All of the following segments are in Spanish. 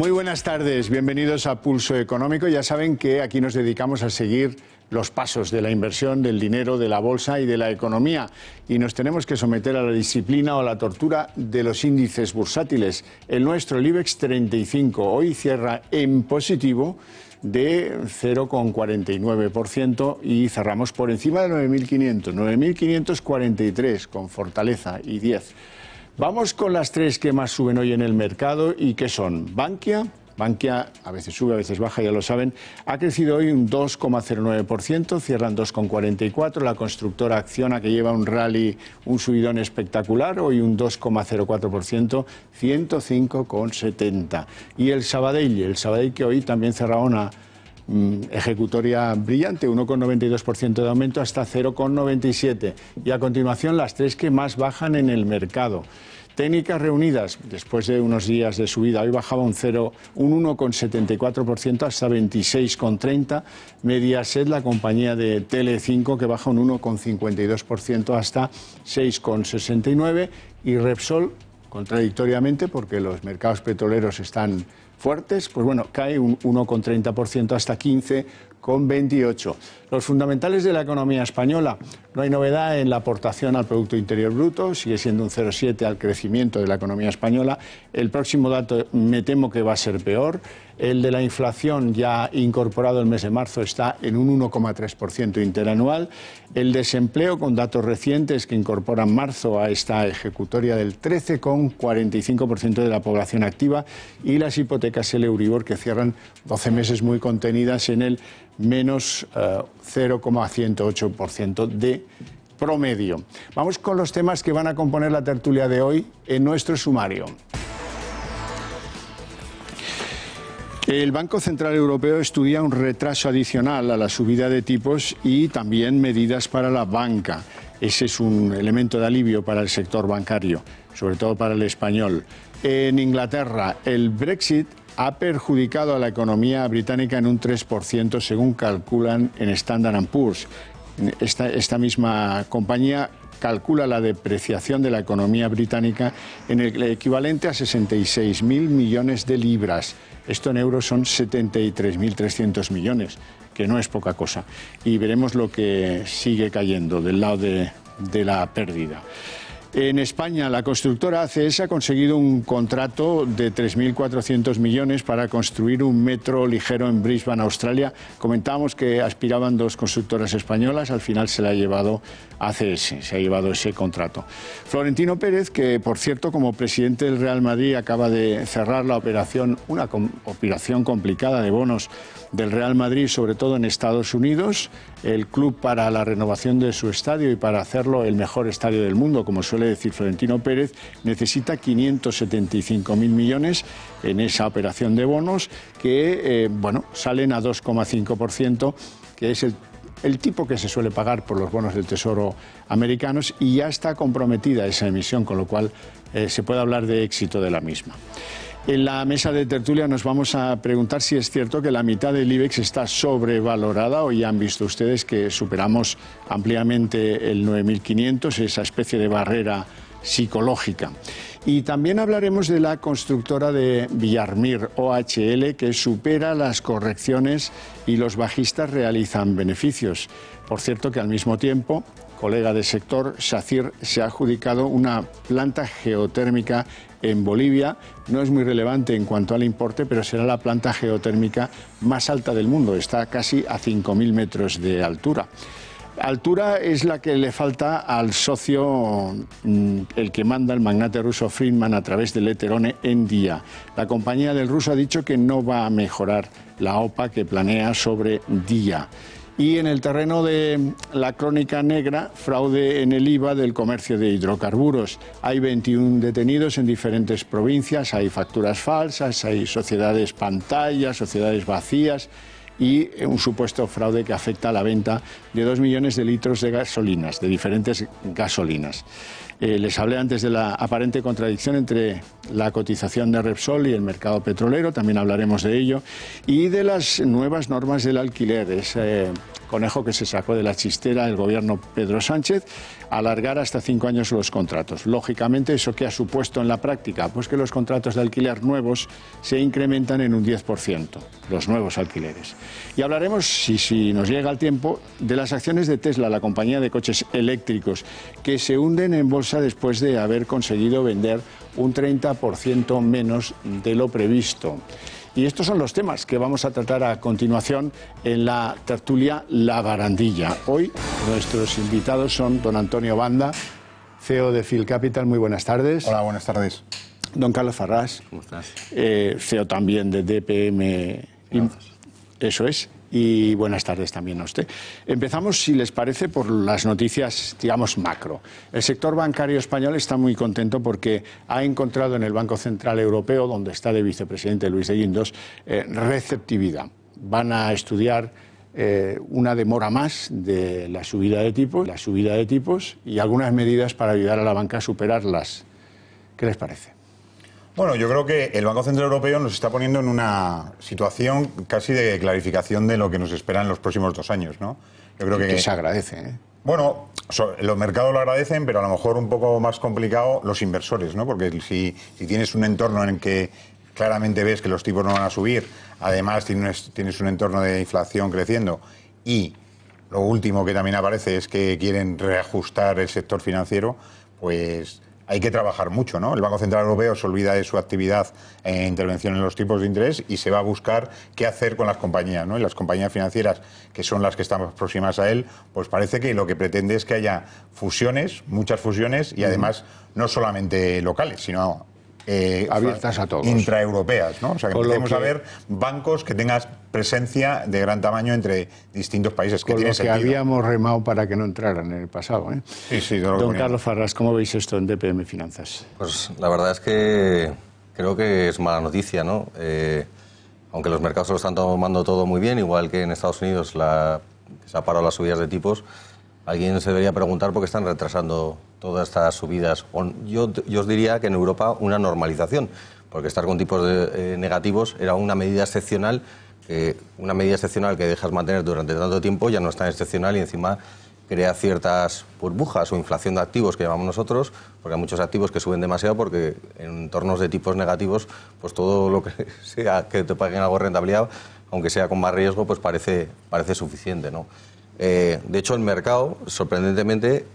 Muy buenas tardes, bienvenidos a Pulso Económico. Ya saben que aquí nos dedicamos a seguir los pasos de la inversión, del dinero, de la bolsa y de la economía. Y nos tenemos que someter a la disciplina o a la tortura de los índices bursátiles. El nuestro, el IBEX 35, hoy cierra en positivo de 0,49% y cerramos por encima de 9.500, 9.543 con fortaleza y 10. Vamos con las tres que más suben hoy en el mercado y que son Bankia. Bankia a veces sube, a veces baja, ya lo saben. Ha crecido hoy un 2,09%, cierran 2,44%. La constructora Acciona, que lleva un rally, un subidón espectacular, hoy un 2,04%, 105,70. Y el Sabadell que hoy también cerraba una ejecutoria brillante, 1,92% de aumento hasta 0,97%. Y a continuación las tres que más bajan en el mercado. Técnicas Reunidas, después de unos días de subida, hoy bajaba un 1,74% hasta 26,30%. Mediaset, la compañía de Tele5, que baja un 1,52% hasta 6,69%. Y Repsol, contradictoriamente, porque los mercados petroleros están fuertes, pues bueno, cae un 1,30% hasta 15,28%. Los fundamentales de la economía española: no hay novedad en la aportación al Producto Interior Bruto, sigue siendo un 0,7% al crecimiento de la economía española. El próximo dato me temo que va a ser peor. El de la inflación, ya incorporado el mes de marzo, está en un 1,3% interanual. El desempleo, con datos recientes que incorporan marzo a esta ejecutoria, del 13,45% de la población activa. Y las hipotecas, el Euribor, que cierran 12 meses muy contenidas en el menos 0,108% de promedio. Vamos con los temas que van a componer la tertulia de hoy en nuestro sumario. El Banco Central Europeo estudia un retraso adicional a la subida de tipos y también medidas para la banca. Ese es un elemento de alivio para el sector bancario, sobre todo para el español. En Inglaterra, el Brexit ha perjudicado a la economía británica en un 3%, según calculan en Standard & Poor's. Esta misma compañía calcula la depreciación de la economía británica en el equivalente a 66.000 millones de libras. Esto en euros son 73.300 millones, que no es poca cosa. Y veremos lo que sigue cayendo del lado de la pérdida. En España, la constructora ACS ha conseguido un contrato de 3.400 millones para construir un metro ligero en Brisbane, Australia. Comentábamos que aspiraban dos constructoras españolas, al final se la ha llevado ACS, se ha llevado ese contrato. Florentino Pérez, que por cierto, como presidente del Real Madrid, acaba de cerrar la operación, una operación complicada de bonos del Real Madrid, sobre todo en Estados Unidos, el club para la renovación de su estadio y para hacerlo el mejor estadio del mundo, como suele decir Florentino Pérez, necesita 575.000 millones en esa operación de bonos que, salen a 2,5%, que es el tipo que se suele pagar por los bonos del Tesoro americanos, y ya está comprometida esa emisión, con lo cual se puede hablar de éxito de la misma. En la mesa de tertulia nos vamos a preguntar si es cierto que la mitad del IBEX está sobrevalorada. Hoy han visto ustedes que superamos ampliamente el 9.500, esa especie de barrera psicológica. Y también hablaremos de la constructora de Villarmir, OHL, que supera las correcciones y los bajistas realizan beneficios. Por cierto que al mismo tiempo, colega de sector, SACIR se ha adjudicado una planta geotérmica en Bolivia. No es muy relevante en cuanto al importe, pero será la planta geotérmica más alta del mundo. Está casi a 5.000 metros de altura. Altura es la que le falta al socio, el que manda, el magnate ruso Friedman, a través del Eterone en Día. La compañía del ruso ha dicho que no va a mejorar la OPA que planea sobre Día. Y en el terreno de la crónica negra, fraude en el IVA del comercio de hidrocarburos. Hay 21 detenidos en diferentes provincias, hay facturas falsas, hay sociedades pantalla, sociedades vacías. y un supuesto fraude que afecta a la venta de 2 millones de litros de gasolinas, de diferentes gasolinas. Les hablé antes de la aparente contradicción entre la cotización de Repsol y el mercado petrolero, también hablaremos de ello, y de las nuevas normas del alquiler, ese conejo que se sacó de la chistera el gobierno Pedro Sánchez, alargar hasta 5 años los contratos. Lógicamente, ¿eso qué ha supuesto en la práctica? Pues que los contratos de alquiler nuevos se incrementan en un 10%, los nuevos alquileres. Y hablaremos, si nos llega el tiempo, de las acciones de Tesla, la compañía de coches eléctricos, que se hunden en bolsa después de haber conseguido vender un 30% menos de lo previsto. Y estos son los temas que vamos a tratar a continuación en la tertulia La Barandilla. Hoy nuestros invitados son don Antonio Banda, CEO de Phil Capital. Muy buenas tardes. Hola, buenas tardes. Don Carlos Farrás. ¿Cómo estás? CEO también de DPM. Eso es. Y buenas tardes también a usted. Empezamos, si les parece, por las noticias, digamos, macro. El sector bancario español está muy contento porque ha encontrado en el Banco Central Europeo, donde está de vicepresidente Luis de Guindos, receptividad. Van a estudiar una demora más de la subida de tipos y algunas medidas para ayudar a la banca a superarlas. ¿Qué les parece? Bueno, yo creo que el Banco Central Europeo nos está poniendo en una situación casi de clarificación de lo que nos espera en los próximos 2 años, ¿no? Yo creo que se agradece, ¿eh? Bueno, los mercados lo agradecen, pero a lo mejor un poco más complicado los inversores, ¿no? Porque si tienes un entorno en el que claramente ves que los tipos no van a subir, además tienes un entorno de inflación creciendo y lo último que también aparece es que quieren reajustar el sector financiero, pues hay que trabajar mucho, ¿no? El Banco Central Europeo se olvida de su actividad en intervención en los tipos de interés y se va a buscar qué hacer con las compañías, ¿no? Y las compañías financieras, que son las que están más próximas a él, pues parece que lo que pretende es que haya fusiones, muchas fusiones, y además no solamente locales, sino abiertas a todos, intraeuropeas, ¿no? O sea, que empecemos a ver bancos que tengan presencia de gran tamaño entre distintos países. Con lo que habíamos remado para que no entraran en el pasado, ¿eh? Sí, don Carlos Farrás, ¿cómo veis esto en DPM Finanzas? Pues la verdad es que creo que es mala noticia, ¿no? Aunque los mercados se lo están tomando todo muy bien, igual que en Estados Unidos se ha parado las subidas de tipos, alguien se debería preguntar por qué están retrasando todas estas subidas. Yo os diría que en Europa una normalización, porque estar con tipos negativos era una medida excepcional que dejas mantener durante tanto tiempo ya no es tan excepcional y encima crea ciertas burbujas o inflación de activos que llamamos nosotros, porque hay muchos activos que suben demasiado porque en entornos de tipos negativos, pues todo lo que sea que te paguen algo de rentabilidad, aunque sea con más riesgo, pues parece suficiente, ¿no? De hecho, el mercado, sorprendentemente,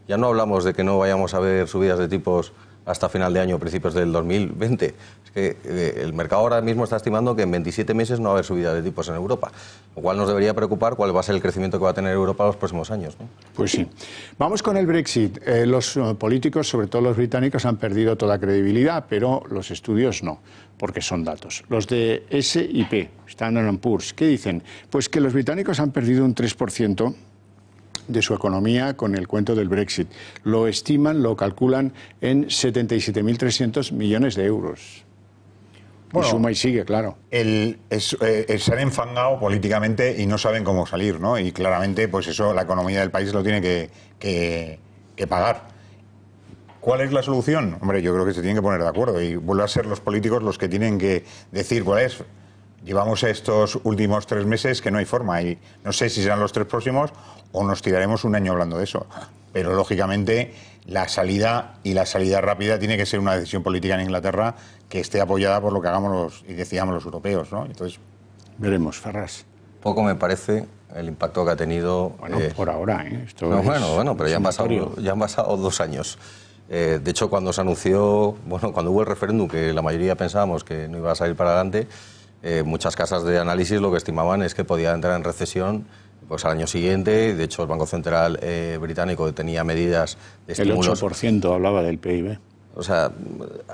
ya no hablamos de que no vayamos a ver subidas de tipos hasta final de año, principios del 2020. Es que el mercado ahora mismo está estimando que en 27 meses no va a haber subida de tipos en Europa, lo cual nos debería preocupar cuál va a ser el crecimiento que va a tener Europa los próximos años, ¿no? Pues sí. Vamos con el Brexit. Los políticos, sobre todo los británicos, han perdido toda credibilidad, pero los estudios no, porque son datos. Los de SIP, Standard & Poor's, ¿qué dicen? Pues que los británicos han perdido un 3% de su economía con el cuento del Brexit. Lo estiman, lo calculan en 77.300 millones de euros. Bueno, y suma y sigue, claro. Se han enfangado políticamente y no saben cómo salir, ¿no? Y claramente, pues eso, la economía del país lo tiene que pagar. ¿Cuál es la solución? Hombre, yo creo que se tienen que poner de acuerdo y vuelven a ser los políticos los que tienen que decir cuál es. Llevamos estos últimos 3 meses que no hay forma y no sé si serán los 3 próximos o nos tiraremos un año hablando de eso. Pero, lógicamente, la salida rápida tiene que ser una decisión política en Inglaterra que esté apoyada por lo que hagamos y decidamos los europeos, ¿no? Entonces, veremos, Farrás. Poco me parece el impacto que ha tenido... Bueno, por ahora, ¿eh? Bueno, pero ya han pasado 2 años. De hecho, cuando se anunció, cuando hubo el referéndum, que la mayoría pensábamos que no iba a salir para adelante, muchas casas de análisis lo que estimaban es que podía entrar en recesión pues al año siguiente. De hecho, el Banco Central británico tenía medidas de estímulos. El 8% hablaba del PIB. o sea,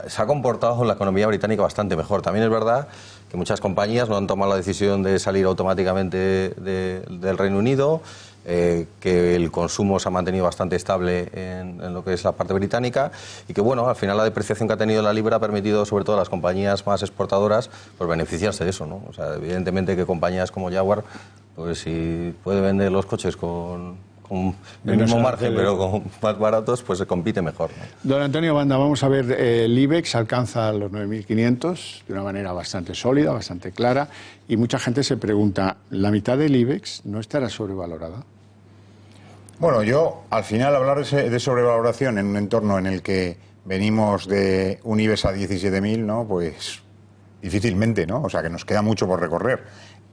se ha comportado la economía británica bastante mejor. También es verdad que muchas compañías no han tomado la decisión de salir automáticamente del Reino Unido, que el consumo se ha mantenido bastante estable en lo que es la parte británica y que, bueno, al final la depreciación que ha tenido la libra ha permitido, sobre todo a las compañías más exportadoras, pues beneficiarse de eso, ¿no? O sea, evidentemente que compañías como Jaguar, pues si puede vender los coches con el mismo margen, pero con más baratos, pues se compite mejor, ¿no? Don Antonio Banda, vamos a ver, el IBEX alcanza los 9.500 de una manera bastante sólida, bastante clara, y mucha gente se pregunta, ¿la mitad del IBEX no estará sobrevalorada? Bueno, yo, al final, hablar de sobrevaloración en un entorno en el que venimos de un IBEX a 17.000, ¿no? Pues difícilmente, ¿no? O sea, que nos queda mucho por recorrer.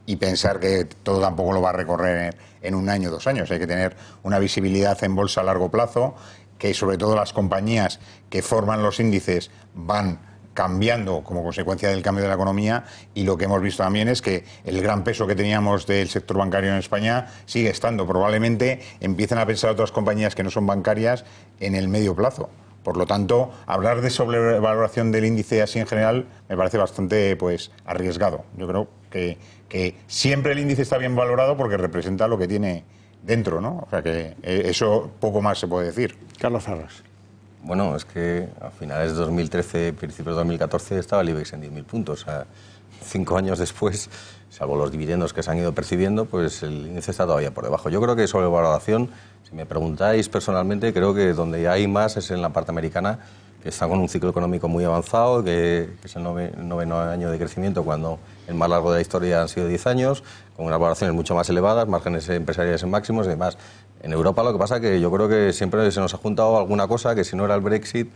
Y pensar que todo tampoco lo va a recorrer en un año o 2 años. Hay que tener una visibilidad en bolsa a largo plazo, que sobre todo las compañías que forman los índices van cambiando como consecuencia del cambio de la economía, y lo que hemos visto también es que el gran peso que teníamos del sector bancario en España sigue estando. Probablemente empiecen a pensar otras compañías que no son bancarias en el medio plazo. Por lo tanto, hablar de sobrevaloración del índice así en general me parece bastante, pues, arriesgado. Yo creo que siempre el índice está bien valorado porque representa lo que tiene dentro, ¿no? O sea que eso poco más se puede decir. Carlos Farras. Bueno, es que a finales de 2013, principios de 2014, estaba el IBEX en 10.000 puntos. O sea, 5 años después, salvo los dividendos que se han ido percibiendo, pues el índice está todavía por debajo. Yo creo que sobre valoración, si me preguntáis personalmente, creo que donde hay más es en la parte americana, que está con un ciclo económico muy avanzado, que es el noveno año de crecimiento, cuando el más largo de la historia han sido 10 años, con unas valoraciones mucho más elevadas, márgenes empresariales en máximos y demás. En Europa lo que pasa es que yo creo que siempre se nos ha juntado alguna cosa, que si no era el Brexit,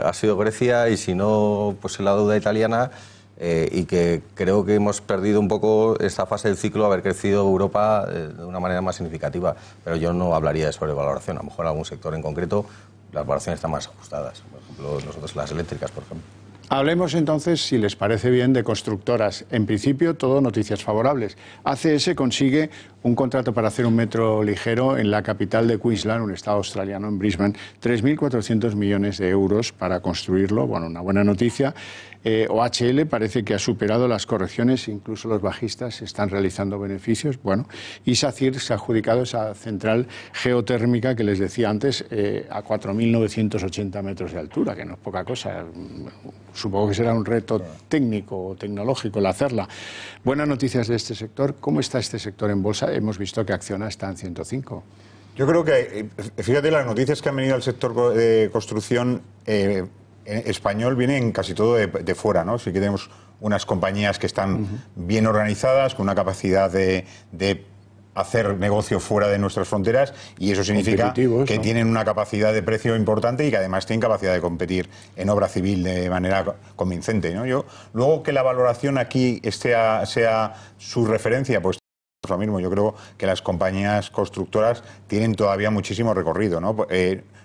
ha sido Grecia, y si no, pues la deuda italiana, y que creo que hemos perdido un poco esta fase del ciclo, haber crecido Europa de una manera más significativa. Pero yo no hablaría de sobrevaloración. A lo mejor en algún sector en concreto las valoraciones están más ajustadas. Por ejemplo, nosotros las eléctricas, por ejemplo. Hablemos entonces, si les parece bien, de constructoras. En principio, todo noticias favorables. ACS consigue un contrato para hacer un metro ligero en la capital de Queensland, un estado australiano, en Brisbane, 3.400 millones de euros para construirlo. Bueno, una buena noticia. OHL parece que ha superado las correcciones, incluso los bajistas están realizando beneficios. Bueno, y SACIR se ha adjudicado esa central geotérmica que les decía antes, a 4.980 metros de altura, que no es poca cosa. Supongo que será un reto técnico o tecnológico el hacerla. Buenas noticias de este sector. ¿Cómo está este sector en bolsa? Hemos visto que Acciona está en 105. Yo creo que, fíjate, las noticias que han venido al sector de construcción español vienen casi todo de fuera, ¿no? Sí que tenemos unas compañías que están bien organizadas, con una capacidad de hacer negocio fuera de nuestras fronteras, y eso significa que, ¿no?, tienen una capacidad de precio importante y que además tienen capacidad de competir en obra civil de manera convincente, ¿no? Luego que la valoración aquí sea su referencia, pues lo mismo. Yo creo que las compañías constructoras tienen todavía muchísimo recorrido, ¿no?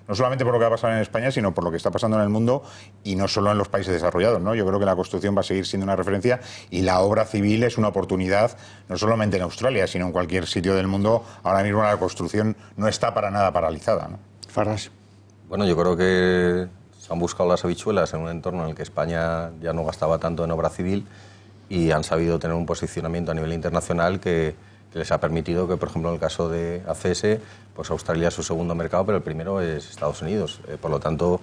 No solamente por lo que va a pasar en España, sino por lo que está pasando en el mundo, y no solo en los países desarrollados, ¿no? Yo creo que la construcción va a seguir siendo una referencia, y la obra civil es una oportunidad, no solamente en Australia, sino en cualquier sitio del mundo. Ahora mismo la construcción no está para nada paralizada, ¿no? Farras. Bueno, yo creo que se han buscado las habichuelas en un entorno en el que España ya no gastaba tanto en obra civil, y han sabido tener un posicionamiento a nivel internacional que les ha permitido que, por ejemplo, en el caso de ACS, pues Australia es su segundo mercado, pero el primero es Estados Unidos. Por lo tanto,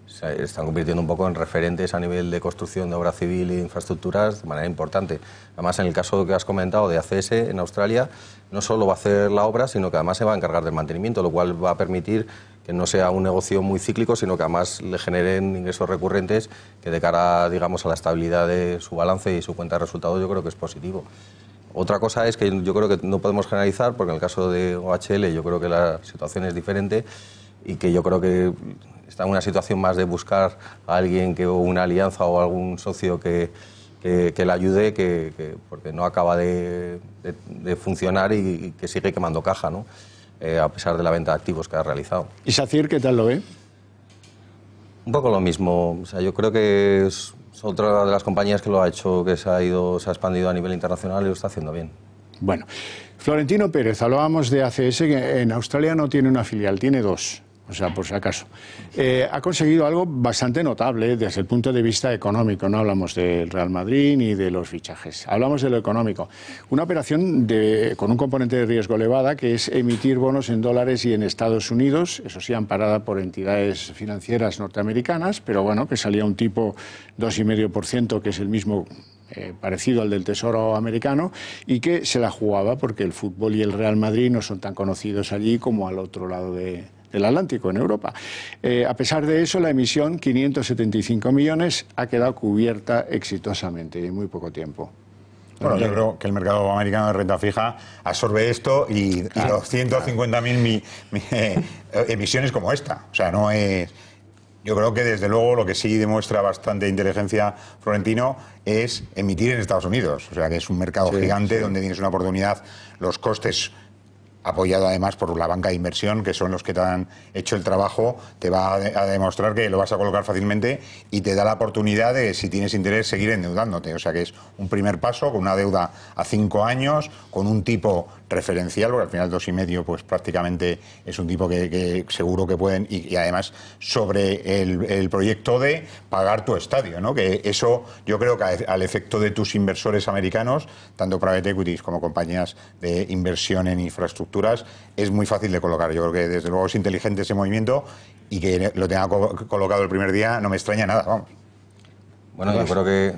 se están convirtiendo un poco en referentes a nivel de construcción de obra civil e infraestructuras de manera importante. Además, en el caso que has comentado de ACS en Australia, no solo va a hacer la obra, sino que además se va a encargar del mantenimiento, lo cual va a permitir que no sea un negocio muy cíclico, sino que además le generen ingresos recurrentes que, de cara, digamos, a la estabilidad de su balance y su cuenta de resultados, yo creo que es positivo. Otra cosa es que yo creo que no podemos generalizar, porque en el caso de OHL yo creo que la situación es diferente, y que yo creo que está en una situación más de buscar a alguien, o una alianza o algún socio que le ayude, porque no acaba de funcionar, y que sigue quemando caja, ¿no? A pesar de la venta de activos que ha realizado. ¿Y SACIR qué tal lo ve? Un poco lo mismo. O sea, yo creo que es otra de las compañías que lo ha hecho, que se ha expandido a nivel internacional y lo está haciendo bien. Bueno, Florentino Pérez, hablábamos de ACS, que en Australia no tiene una filial, tiene dos. o sea, por si acaso. Ha conseguido algo bastante notable desde el punto de vista económico. No hablamos del Real Madrid ni de los fichajes, hablamos de lo económico. Una operación con un componente de riesgo elevada, que es emitir bonos en dólares y en Estados Unidos, eso sí, amparada por entidades financieras norteamericanas, pero bueno, que salía un tipo 2,5%, que es el mismo parecido al del Tesoro americano, y que se la jugaba porque el fútbol y el Real Madrid no son tan conocidos allí como al otro lado del Atlántico, en Europa. A pesar de eso, la emisión, 575 millones, ha quedado cubierta exitosamente en muy poco tiempo. Bueno, yo creo que el mercado americano de renta fija absorbe esto y los 150.000 emisiones como esta. O sea, no es... Yo creo que, desde luego, lo que sí demuestra bastante inteligencia Florentino es emitir en Estados Unidos. O sea, que es un mercado gigante donde tienes una oportunidad, los costes, apoyado además por la banca de inversión, que son los que te han hecho el trabajo, te va a demostrar que lo vas a colocar fácilmente y te da la oportunidad de, si tienes interés, seguir endeudándote. O sea, que es un primer paso con una deuda a 5 años, con un tipo referencial, porque al final 2,5 pues prácticamente es un tipo que seguro que pueden, y además sobre el proyecto de pagar tu estadio, ¿no? Que eso yo creo que al efecto de tus inversores americanos, tanto private equities como compañías de inversión en infraestructuras, es muy fácil de colocar. Yo creo que desde luego es inteligente ese movimiento, y que lo tenga colocado el primer día no me extraña nada, vamos. Bueno, yo creo que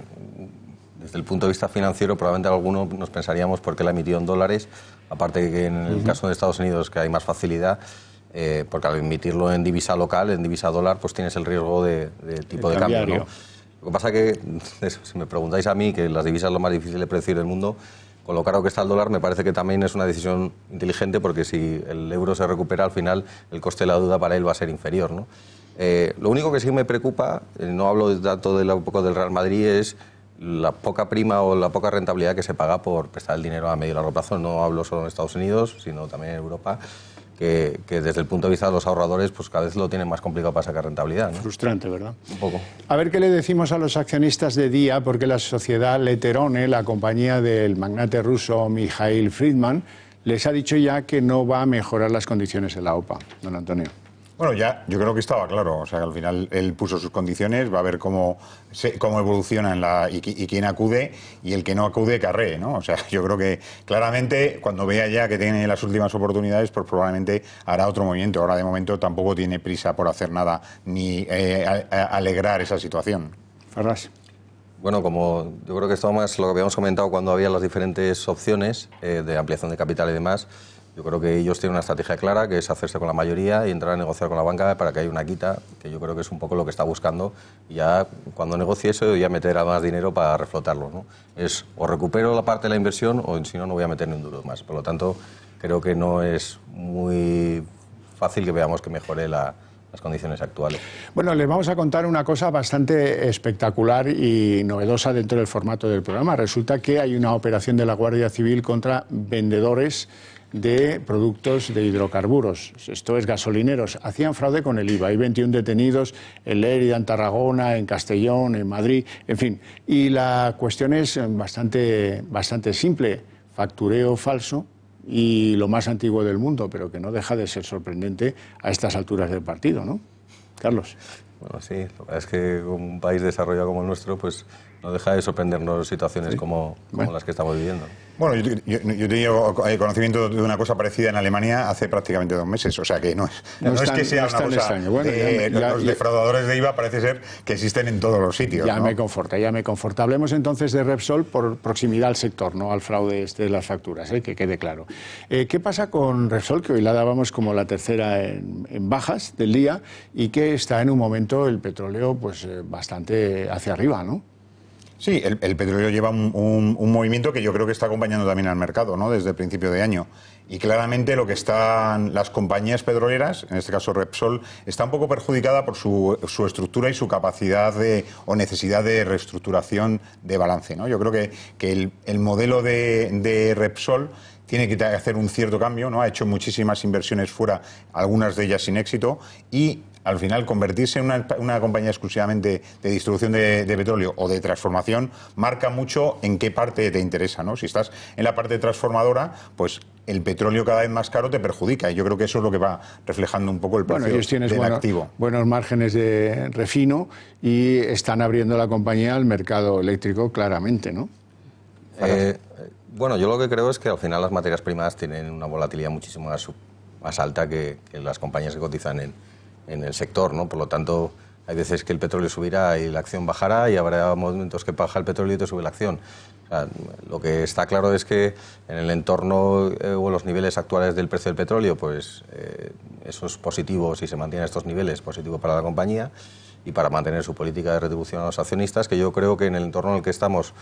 desde el punto de vista financiero probablemente algunos nos pensaríamos por qué la emitió en dólares, aparte que en el caso de Estados Unidos, que hay más facilidad, porque al emitirlo en divisa local, en divisa dólar, pues tienes el riesgo de tipo de cambio, ¿no? Lo que pasa que, si me preguntáis a mí, que las divisas es lo más difícil de predecir del mundo, con lo caro que está el dólar, me parece que también es una decisión inteligente, porque si el euro se recupera, al final el coste de la deuda para él va a ser inferior, ¿no? Lo único que sí me preocupa, no hablo tanto un poco del Real Madrid, es la poca prima o la poca rentabilidad que se paga por prestar el dinero a medio y largo plazo. No hablo solo en Estados Unidos, sino también en Europa, que desde el punto de vista de los ahorradores, pues cada vez lo tienen más complicado para sacar rentabilidad, ¿no? Frustrante, ¿verdad? Un poco. A ver qué le decimos a los accionistas de Día, porque la sociedad Leterone, la compañía del magnate ruso Mikhail Friedman, les ha dicho ya que no va a mejorar las condiciones en la OPA. Don Antonio. Bueno, ya yo creo que estaba claro. O sea, que al final él puso sus condiciones, va a ver cómo evolucionan y quién acude, y el que no acude, que arree, ¿no? O sea, yo creo que claramente cuando vea ya que tiene las últimas oportunidades, pues probablemente hará otro movimiento. Ahora, de momento, tampoco tiene prisa por hacer nada ni alegrar esa situación. Ferraz. Bueno, como yo creo que esto más lo que habíamos comentado cuando había las diferentes opciones de ampliación de capital y demás. Yo creo que ellos tienen una estrategia clara, que es hacerse con la mayoría y entrar a negociar con la banca para que haya una quita, que yo creo que es un poco lo que está buscando. Y ya cuando negocie eso, ya meterá más dinero para reflotarlo, ¿no? Es o recupero la parte de la inversión, o si no, no voy a meter ni un duro más. Por lo tanto, creo que no es muy fácil que veamos que mejore las condiciones actuales. Bueno, les vamos a contar una cosa bastante espectacular y novedosa dentro del formato del programa. Resulta que hay una operación de la Guardia Civil contra vendedores de productos de hidrocarburos, esto es gasolineros. Hacían fraude con el IVA. Hay 21 detenidos en Lérida, en Tarragona, en Castellón, en Madrid, en fin. Y la cuestión es bastante simple: factureo falso, y lo más antiguo del mundo, pero que no deja de ser sorprendente a estas alturas del partido, ¿no? Carlos. Bueno, sí, lo que pasa es que un país desarrollado como el nuestro, pues no deja de sorprendernos situaciones como las que estamos viviendo. Bueno, yo tenía conocimiento de una cosa parecida en Alemania hace prácticamente 2 meses, o sea que no es que sea una cosa extraño. Bueno, los defraudadores de IVA parece ser que existen en todos los sitios. Ya, ¿no? me conforta. Hablemos entonces de Repsol por proximidad al sector, no al fraude de las facturas, que quede claro. ¿Qué pasa con Repsol, que hoy la dábamos como la tercera en bajas del día, y que está en un momento el petróleo pues bastante hacia arriba, ¿no? Sí, el petróleo lleva un movimiento que yo creo que está acompañando también al mercado, ¿no? Desde el principio de año. Y claramente lo que están las compañías petroleras, en este caso Repsol, está un poco perjudicada por su estructura y su capacidad o necesidad de reestructuración de balance, ¿no? Yo creo que el modelo de Repsol tiene que hacer un cierto cambio, ¿no? Ha hecho muchísimas inversiones fuera, algunas de ellas sin éxito, y al final convertirse en una compañía exclusivamente de distribución de petróleo o de transformación marca mucho en qué parte te interesa, ¿no? Si estás en la parte transformadora, pues el petróleo cada vez más caro te perjudica. Y yo creo que eso es lo que va reflejando un poco el precio del activo. Buenos márgenes de refino y están abriendo la compañía al mercado eléctrico claramente, ¿no? Bueno, yo lo que creo es que al final las materias primas tienen una volatilidad muchísimo más alta que las compañías que cotizan en el sector, ¿no? Por lo tanto, hay veces que el petróleo subirá y la acción bajará, y habrá momentos que baja el petróleo y te sube la acción. O sea, lo que está claro es que en el entorno o los niveles actuales del precio del petróleo, pues eso es positivo si se mantienen estos niveles, positivo para la compañía y para mantener su política de retribución a los accionistas, que yo creo que en el entorno en el que estamos,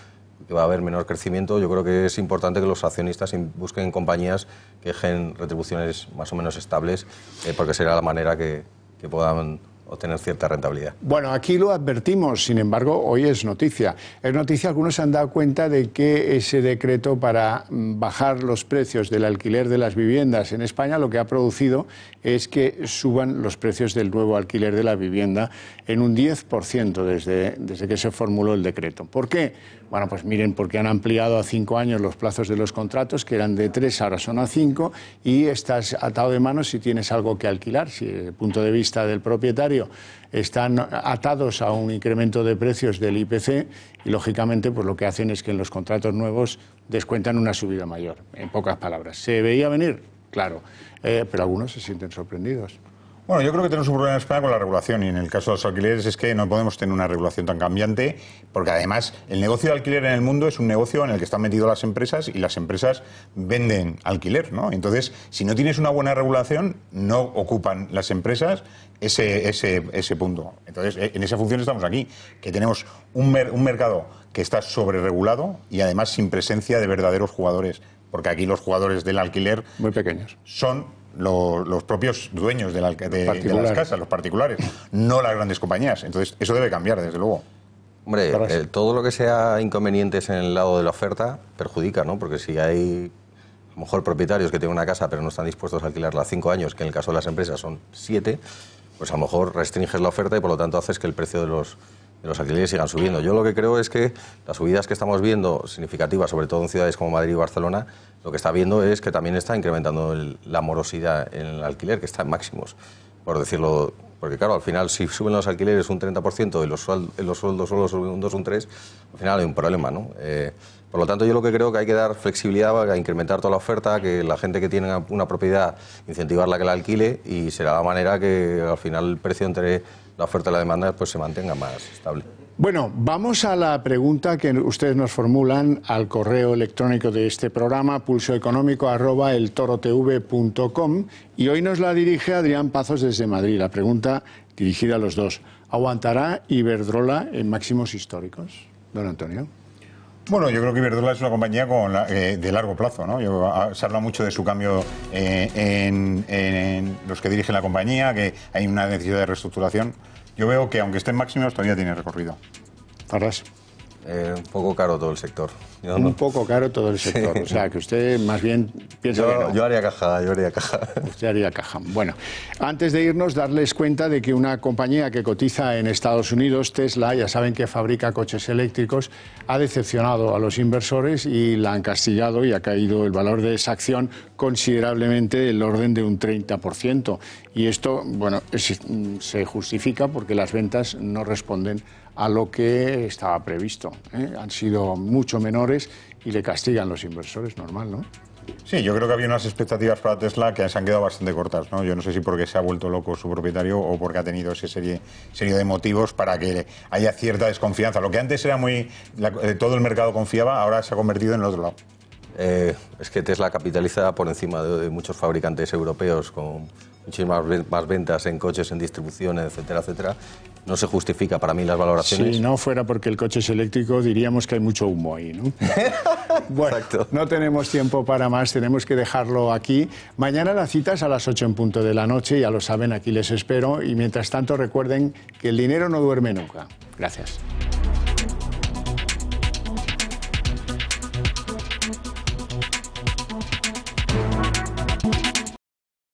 que va a haber menor crecimiento, yo creo que es importante que los accionistas busquen compañías que dejen retribuciones más o menos estables, porque será la manera que puedan obtener cierta rentabilidad. Bueno, aquí lo advertimos, sin embargo, hoy es noticia. Es noticia, algunos se han dado cuenta de que ese decreto para bajar los precios del alquiler de las viviendas en España lo que ha producido es que suban los precios del nuevo alquiler de la vivienda en un 10% desde que se formuló el decreto. ¿Por qué? Bueno, pues miren, porque han ampliado a 5 años los plazos de los contratos, que eran de 3, ahora son a 5, y estás atado de manos si tienes algo que alquilar. Si desde el punto de vista del propietario están atados a un incremento de precios del IPC, y lógicamente pues lo que hacen es que en los contratos nuevos descuentan una subida mayor, en pocas palabras. ¿Se veía venir? Claro, pero algunos se sienten sorprendidos. Bueno, yo creo que tenemos un problema en España con la regulación, y en el caso de los alquileres es que no podemos tener una regulación tan cambiante, porque además el negocio de alquiler en el mundo es un negocio en el que están metidas las empresas, y las empresas venden alquiler, ¿no? Entonces, si no tienes una buena regulación, no ocupan las empresas ese punto. Entonces, en esa función estamos aquí, que tenemos un mercado que está sobreregulado y además sin presencia de verdaderos jugadores, porque aquí los jugadores del alquiler muy pequeños son los propios dueños de las casas, los particulares, no las grandes compañías. Entonces, eso debe cambiar, desde luego. Hombre, todo lo que sea inconvenientes en el lado de la oferta perjudica, ¿no? Porque si hay, a lo mejor, propietarios que tienen una casa pero no están dispuestos a alquilarla 5 años, que en el caso de las empresas son 7, pues a lo mejor restringes la oferta y por lo tanto haces que el precio de los alquileres sigan subiendo. Yo lo que creo es que las subidas que estamos viendo, significativas, sobre todo en ciudades como Madrid y Barcelona, lo que está viendo es que también está incrementando la morosidad en el alquiler, que está en máximos, por decirlo. Porque claro, al final, si suben los alquileres un 30% y los sueldos solo suben un 2 o un 3, al final hay un problema, ¿no? Por lo tanto, yo lo que creo que hay que dar flexibilidad a incrementar toda la oferta, que la gente que tiene una propiedad, incentivarla que la alquile, y será la manera que al final el precio entre la oferta y la demanda pues se mantenga más estable. Bueno, vamos a la pregunta que ustedes nos formulan al correo electrónico de este programa, pulsoeconómico@eltorotv.com, y hoy nos la dirige Adrián Pazos desde Madrid. La pregunta dirigida a los dos: ¿aguantará Iberdrola en máximos históricos? Don Antonio. Bueno, yo creo que Iberdrola es una compañía de largo plazo, ¿no? Se habla mucho de su cambio en los que dirigen la compañía, que hay una necesidad de reestructuración. Yo veo que, aunque esté en máximos, todavía tiene recorrido. Farrás. Un poco caro todo el sector. Un poco caro todo el sector. Sí. O sea, que usted más bien piensa que no. Yo haría caja. Usted haría caja. Bueno, antes de irnos, darles cuenta de que una compañía que cotiza en Estados Unidos, Tesla, ya saben que fabrica coches eléctricos, ha decepcionado a los inversores y la han castigado, y ha caído el valor de esa acción considerablemente, del orden de un 30%. Y esto, bueno, se justifica porque las ventas no responden a lo que estaba previsto, ¿eh? Han sido mucho menores y le castigan los inversores, normal, ¿no? Sí, yo creo que había unas expectativas para Tesla que se han quedado bastante cortas, ¿no? Yo no sé si porque se ha vuelto loco su propietario o porque ha tenido esa serie de motivos para que haya cierta desconfianza. Lo que antes era todo el mercado confiaba, ahora se ha convertido en el otro lado. Es que Tesla capitaliza por encima de muchos fabricantes europeos, con muchísimas más ventas en coches, en distribución, etcétera, etcétera. No se justifica para mí las valoraciones. Si no fuera porque el coche es eléctrico, diríamos que hay mucho humo ahí, ¿no? Bueno, exacto. No tenemos tiempo para más, tenemos que dejarlo aquí. Mañana la cita es a las 8 en punto de la noche, ya lo saben, aquí les espero. Y mientras tanto, recuerden que el dinero no duerme nunca. Gracias.